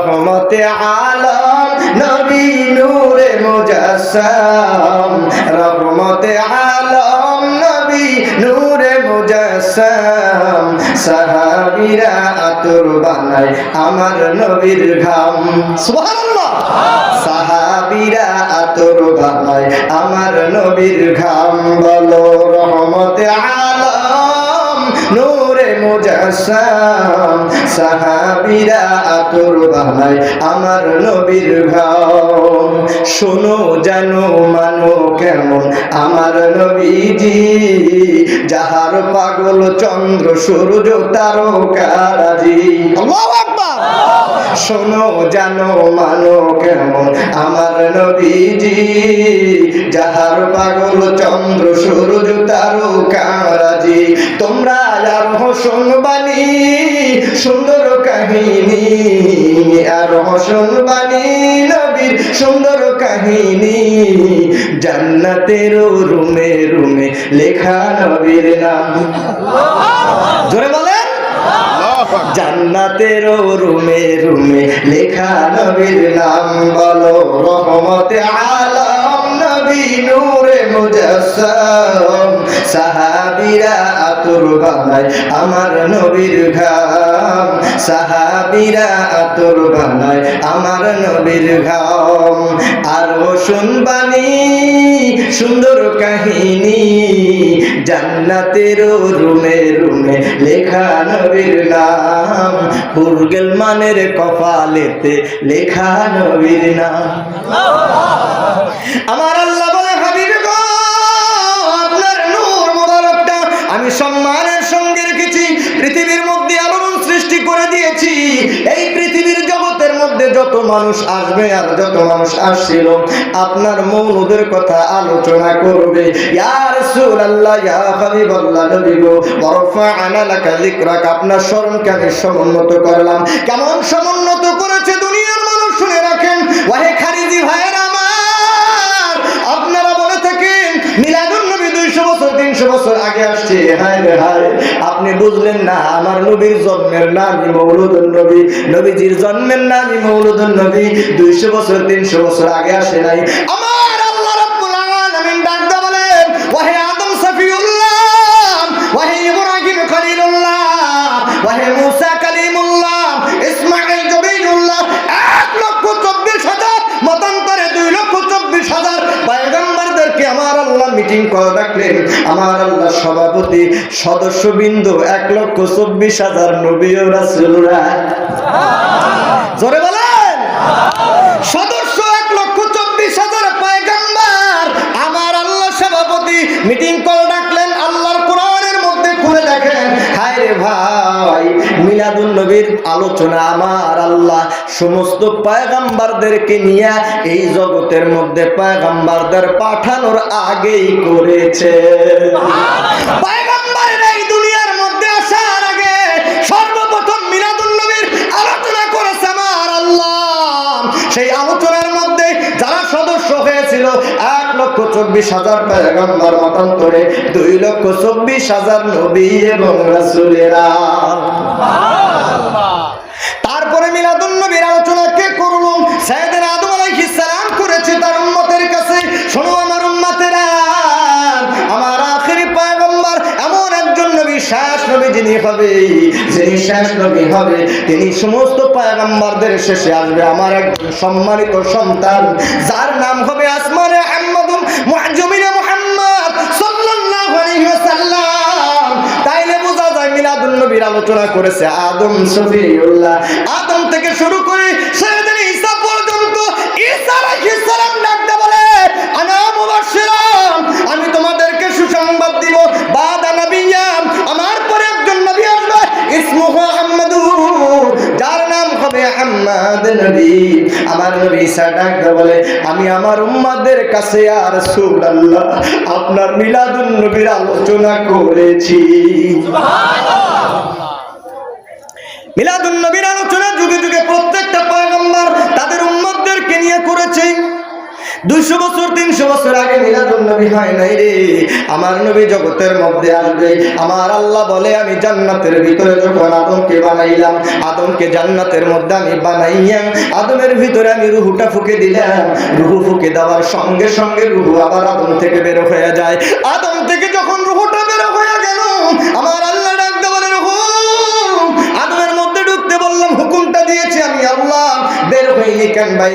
রহমতে আলম নবী নূরে মুজাসসাম, রহমতে আলম নবী নূরে মুজাসসাম। সাহাবীরা আতর বানায় আমার নবীর ঘাম। সুবহানাল্লাহ। সাহাবীরা আতর বানায় আমার নবীর ঘাম। বলো রহমতে আলম নূরে মুজাসসাম, সাহাবীরা আতর বানায় আমার নবীর ঘাম। শোনো জানো মানো কেমন আমার নবীজি, যাহার পাগল চন্দ্র সূর্য তারকারাজি। আল্লাহু আকবার। শোনো জানো মানো কেমন আমার নবীজি, যাহার পাগল চন্দ্র সূর্য তারকারাজি। তোমরা আরো শুনবানি সুন্দর কাহিনী, আরো শুনবানি নবীর সুন্দর কাহিনী। জান্নাতের রুমে রুমে লেখা নবীর নাম। জোরে বলেন। জান্নাতের রুমে রুমে লেখা নবীর নাম। বলো রহমতে আলম নবী নূরে মুজাসসাম, সাহাবীরা আতর বানায় আমার নবীর ঘাম। সাহাবীরা আতর বানায় আমার নবীর ঘাম। আরো শুনবানি সুন্দর কাহিনী, জান্নাতের রুমে রুমে লেখা নবীর নাম। হুরগেল মানের কপালেতে লেখা নবীর নাম। আমার আল্লাহ বলে হাবিব গো, আপনার নূর মুবারকটা আমি সম্মানের সঙ্গে রেখেছি। পৃথিবীর মধ্যে আলোড়ন সৃষ্টি করে দিয়েছি। এই পৃথিবীর জগতের মধ্যে যত মানুষ আসবে আর যত মানুষ আসছিল আপনার মৌলুদের কথা আলোচনা করবে। ইয়া রাসূলুল্লাহ ইয়া হাবিবাল্লাহ নবী গো, ওয়ারফা'না লাকা যিকরাক, আপনার স্মরণকে আমি সমুন্নত করলাম। কেমন সমুন্নত করেছে দুনিয়ার মানুষ শুনে রাখেন। ওয়াহে খারিজি ভাইয়েরা আমার, আপনারা বলে থাকেন মিলাদুন নবী 200 বছর 300 বছর আগে আসছে। হায় রে হায়, আপনি বুঝলেন না আমার নবীর জন্মের নামই মৌলুদুন নবী। নবীজির জন্মের নামই মৌলুদুন নবী। 200 বছর 300 বছর আগে আসে নাই। আমার আল্লাহ রাব্বুল আলামিন ডাকতে বলেন, ওয়াহে আদম সফিউল্লাহ, ওয়াহে ইব্রাহিম খলিলুল্লাহ, ওয়াহে মুসা কালিমুল্লাহ, ইসমাঈল জবিনুল্লাহ, 1,24,000 মতান্তরে 2,24,000 পয়গম্বরদেরকে আমার আল্লাহ মিটিং করে রাখলেন। আমার আল্লাহ সভাপতি সদস্যবৃন্দ 1,24,000 নবী ও রাসূলরা। জোরে বলেন। সদস্য 1,24,000 পয়গম্বর, আমার আল্লাহ সভাপতি মিটিং করে রাখলেন। আল্লাহর কোরআনের মধ্যে খুলে দেখেন, হায় রে ভাই, মিলাদুন নবীর আলোচনা আমার আল্লাহ সমস্ত পয়গম্বরদেরকে নিয়ে এই জগতের মধ্যে পয়গম্বরদের পাঠানোর আগেই করেছে। পয়গম্বরের এই দুনিয়ার মধ্যে আসার আগে সর্বপ্রথম মিলাদুন নবীর আলোচনা করেছে আমার আল্লাহ। সেই আলোচনার মধ্যে যারা সদস্য হয়েছিল 1,24,000 পয়গম্বর মতান্তরে 2,24,000 নবী এবং রাসূলেরা। তারপরে মিলাদুন নবীর আলোচনা কে করলো? সাইয়েদনা আদম আলাইহিস সালাম করেছে তার উম্মতের কাছে। শোনো আমার উম্মতেরা, আমার আখেরি পয়গম্বর এমন একজন নবী, শেষ নবী যিনি হবে, যিনি শেষ নবী হবে, তিনি সমস্ত পয়গম্বরদের শেষে আসবে। আমার একজন সম্মানিত সন্তান, যার নাম হবে আসমানে আহমদুম মুআজ্জমিনে মুহাম্মদ সাল্লাল্লাহু আলাইহি ওয়াসাল্লাম। তাইলে বোঝা যায় মিলাদুন নবীর আলোচনা করেছে আদম সফিউল্লাহ। আদম থেকে শুরু করে সাইয়েদনা ঈসা পর্যন্ত। ঈসা আলাইহিস সালাম ডাকতে বলে, আনা মুবাশশিরান, আমি তোমাদেরকে সুসংবাদ দিব, বাদা নবিয়্যাম, আমার পরে একজন নবী আসবে, ইসমুহু আহমদু, যার নাম হবে আহমদ নবী। আমার নবী ঈসা ডাকতে বলে, আমি আমার উম্মতদের কাছে ইয়া রাসূলুল্লাহ আপনার মিলাদুন নবীর আলোচনা করেছি। মিলাদুন নবীর আলোচনা যুগে যুগে প্রত্যেকটা পয়গম্বর তাদের উম্মতদেরকে নিয়ে করেছে। 200 বছর 300 200 বছর আগে মিলাদুন নবী হয় নাই রে। আমার নবী জগতের মধ্যে আসবে। আমার আল্লাহ বলে আমি জান্নাতের ভিতরে যখন আদমকে বানাইলাম, আদমকে জান্নাতের মধ্যে আমি বানাইয়া আদমের ভিতরে আমি রুহুটা ফুঁকে দিলাম। রুহু ফুঁকে দেওয়ার সঙ্গে সঙ্গে রুহু আবার আদম থেকে বের হয়ে যায়। আদম থেকে যখন রুহুটা বের হয়ে গেল, আমার আল্লাহ ডাকতে বলে রুহু আদমের মধ্যে ঢুকতে বললাম, হুকুমটা দিয়েছি আমি আল্লাহ, বের হইনি কেন ভাই?